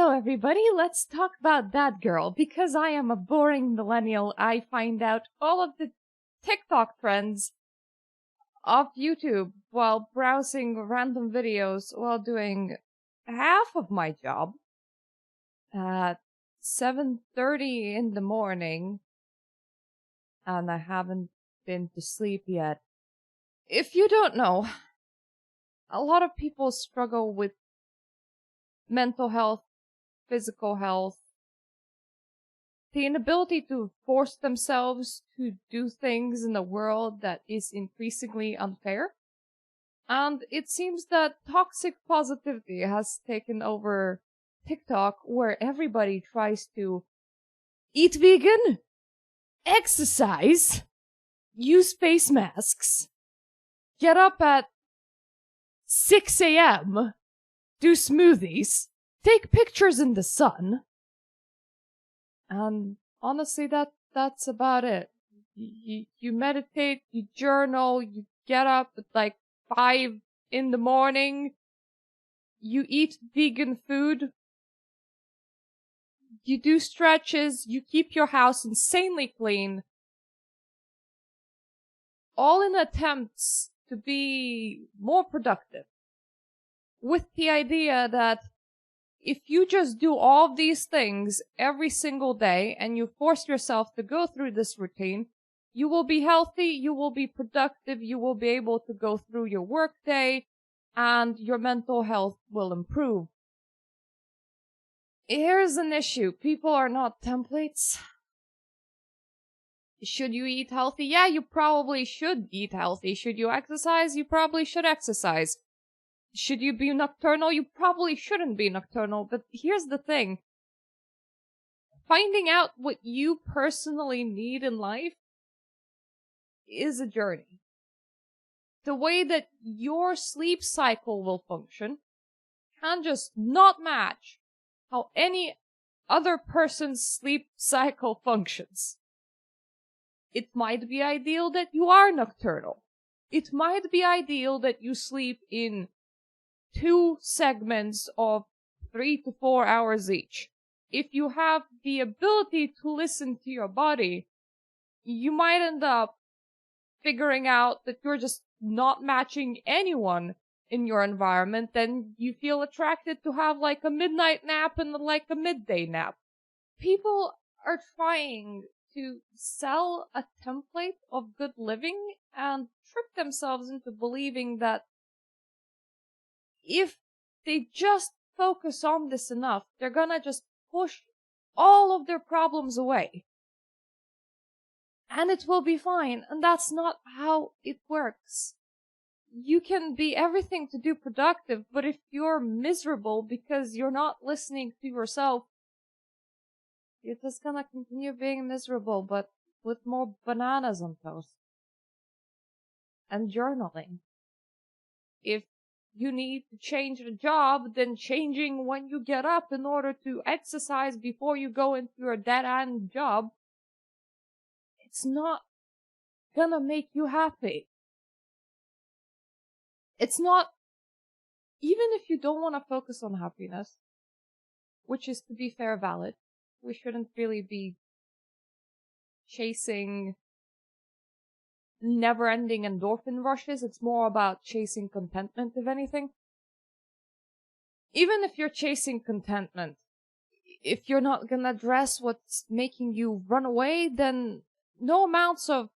Hello, everybody. Let's talk about that girl. Because I am a boring millennial, I find out all of the TikTok trends off YouTube while browsing random videos while doing half of my job at 7:30 in the morning, and I haven't been to sleep yet. If you don't know, a lot of people struggle with mental health, physical health, the inability to force themselves to do things in a world that is increasingly unfair. And it seems that toxic positivity has taken over TikTok, where everybody tries to eat vegan, exercise, use face masks, get up at 6 a.m., do smoothies, take pictures in the sun. And honestly, that's about it. You meditate, you journal, you get up at like 5 in the morning, you eat vegan food, you do stretches, you keep your house insanely clean, all in attempts to be more productive, with the idea that if you just do all of these things every single day and you force yourself to go through this routine, you will be healthy, you will be productive, you will be able to go through your workday, and your mental health will improve. Here's an issue. People are not templates. Should you eat healthy? Yeah, you probably should eat healthy. Should you exercise? You probably should exercise. Should you be nocturnal? You probably shouldn't be nocturnal, but here's the thing. Finding out what you personally need in life is a journey. The way that your sleep cycle will function can just not match how any other person's sleep cycle functions. It might be ideal that you are nocturnal. It might be ideal that you sleep in 2 segments of 3 to 4 hours each. If you have the ability to listen to your body, you might end up figuring out that you're just not matching anyone in your environment, then you feel attracted to have like a midnight nap and like a midday nap. People are trying to sell a template of good living and trick themselves into believing that if they just focus on this enough, they're gonna just push all of their problems away. And it will be fine, and that's not how it works. You can be everything to do productive, but if you're miserable because you're not listening to yourself, you're just gonna continue being miserable, but with more bananas on toast. And journaling. If you need to change the job, then changing when you get up in order to exercise before you go into your dead-end job, it's not gonna make you happy. It's not, even if you don't want to focus on happiness, which is, to be fair, valid, we shouldn't really be chasing never-ending endorphin rushes. It's more about chasing contentment, if anything. Even if you're chasing contentment, if you're not gonna address what's making you run away, then no amounts of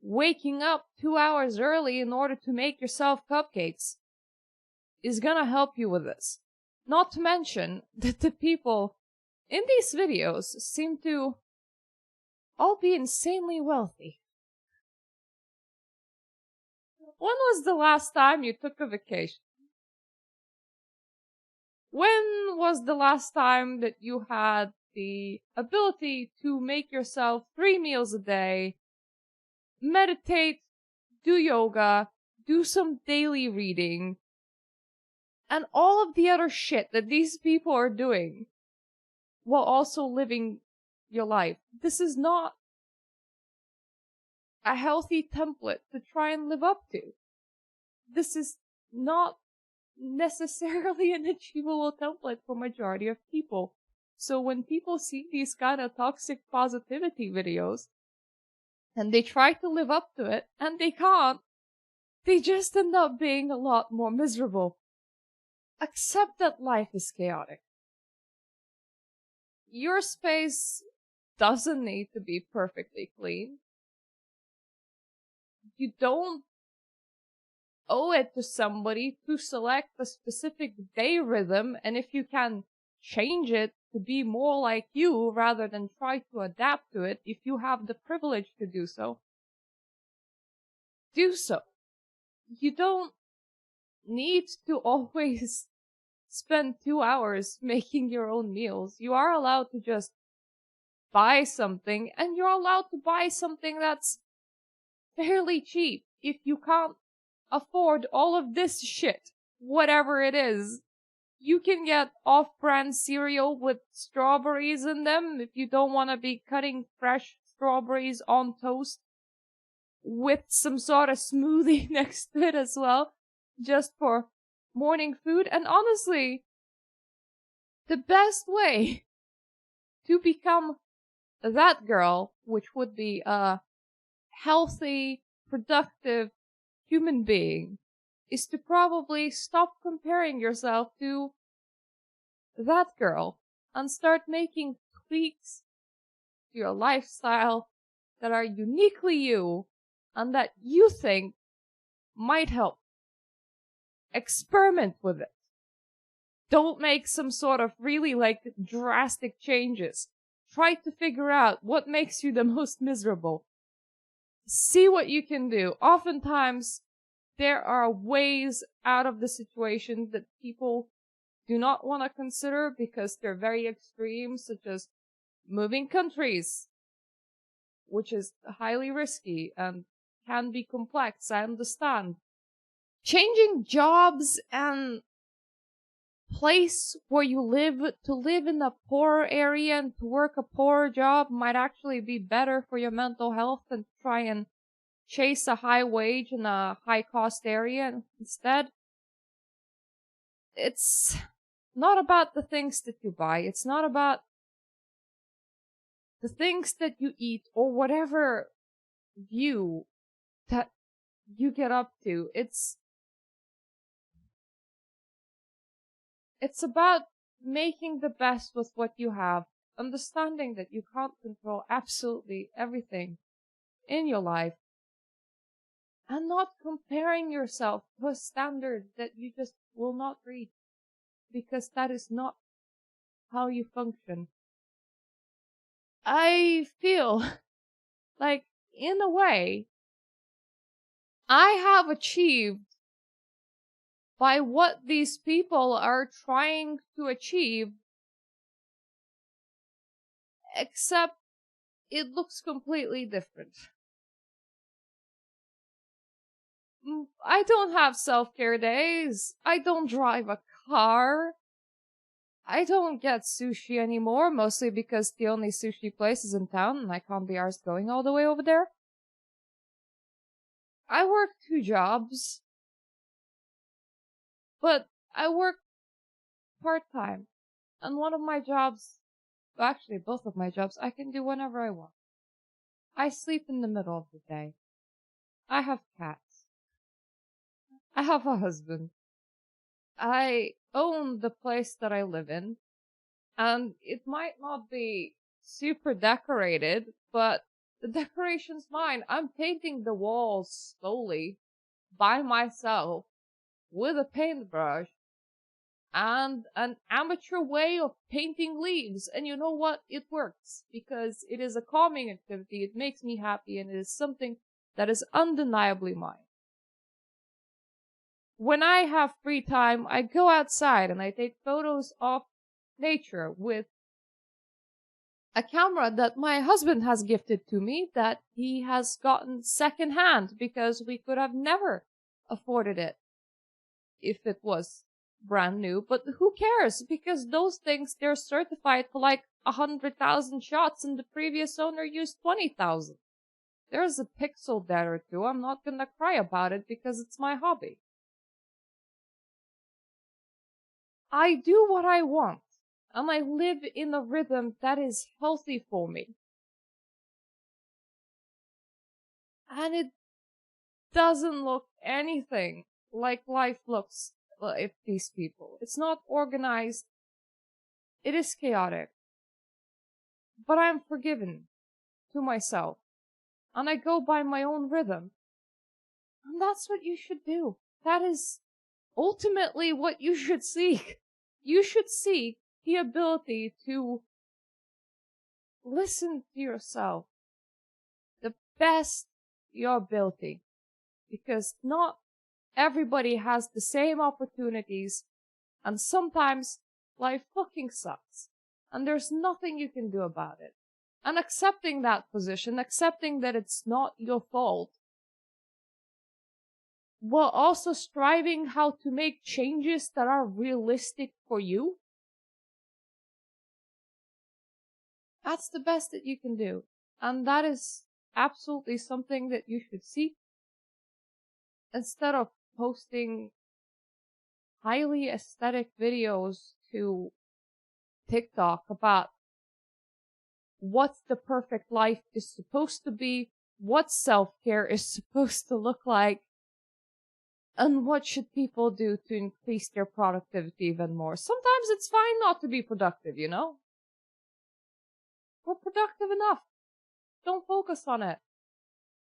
waking up 2 hours early in order to make yourself cupcakes is gonna help you with this. Not to mention that the people in these videos seem to all be insanely wealthy. When was the last time you took a vacation? When was the last time that you had the ability to make yourself 3 meals a day, meditate, do yoga, do some daily reading, and all of the other shit that these people are doing while also living your life? This is not a healthy template to try and live up to. This is not necessarily an achievable template for majority of people. So when people see these kind of toxic positivity videos and they try to live up to it and they can't, they just end up being a lot more miserable. Accept that life is chaotic. Your space doesn't need to be perfectly clean. You don't owe it to somebody to select a specific day rhythm, and if you can change it to be more like you rather than try to adapt to it, if you have the privilege to do so, do so. You don't need to always spend 2 hours making your own meals. You are allowed to just buy something, and you're allowed to buy something that's fairly cheap if you can't afford all of this shit, whatever it is. You can get off-brand cereal with strawberries in them if you don't want to be cutting fresh strawberries on toast with some sort of smoothie next to it as well, just for morning food. And honestly, the best way to become that girl, which would be a healthy, productive human being, is to probably stop comparing yourself to that girl and start making tweaks to your lifestyle that are uniquely you and that you think might help. Experiment with it. Don't make some sort of really drastic changes. Try to figure out what makes you the most miserable. See what you can do. Oftentimes, there are ways out of the situation that people do not want to consider because they're very extreme, such as moving countries, which is highly risky and can be complex, I understand. Changing jobs and place where you live, to live in a poorer area and to work a poorer job might actually be better for your mental health than to try and chase a high wage in a high cost area instead. It's not about the things that you buy. It's not about the things that you eat or whatever view that you get up to. It's about making the best with what you have, understanding that you can't control absolutely everything in your life, and not comparing yourself to a standard that you just will not reach, because that is not how you function. I feel like, in a way, I have achieved by what these people are trying to achieve, except it looks completely different. I don't have self-care days. I don't drive a car. I don't get sushi anymore, mostly because the only sushi place is in town and I can't be arsed going all the way over there. I work 2 jobs, but I work part-time. And one of my jobs, actually both of my jobs, I can do whenever I want. I sleep in the middle of the day. I have cats. I have a husband. I own the place that I live in, and it might not be super decorated, but the decoration's mine. I'm painting the walls slowly by myself with a paintbrush and an amateur way of painting leaves. And you know what? It works because it is a calming activity. It makes me happy, and it is something that is undeniably mine. When I have free time, I go outside and I take photos of nature with a camera that my husband has gifted to me that he has gotten secondhand because we could have never afforded it if it was brand new. But who cares? Because those things, they're certified for 100,000 shots and the previous owner used 20,000. There's a pixel dead or two. I'm not gonna cry about it because it's my hobby. I do what I want, and I live in a rhythm that is healthy for me. And it doesn't look anything like life looks if these people. It's not organized. It is chaotic. But I'm forgiven to myself. And I go by my own rhythm. And that's what you should do. That is ultimately what you should seek. You should seek the ability to listen to yourself the best your ability. Because not everybody has the same opportunities, and sometimes life fucking sucks. And there's nothing you can do about it. And accepting that position, accepting that it's not your fault, while also striving how to make changes that are realistic for you, that's the best that you can do. And that is absolutely something that you should seek instead of posting highly aesthetic videos to TikTok about what the perfect life is supposed to be, what self-care is supposed to look like, and what should people do to increase their productivity even more. Sometimes it's fine not to be productive, you know? We're productive enough. Don't focus on it.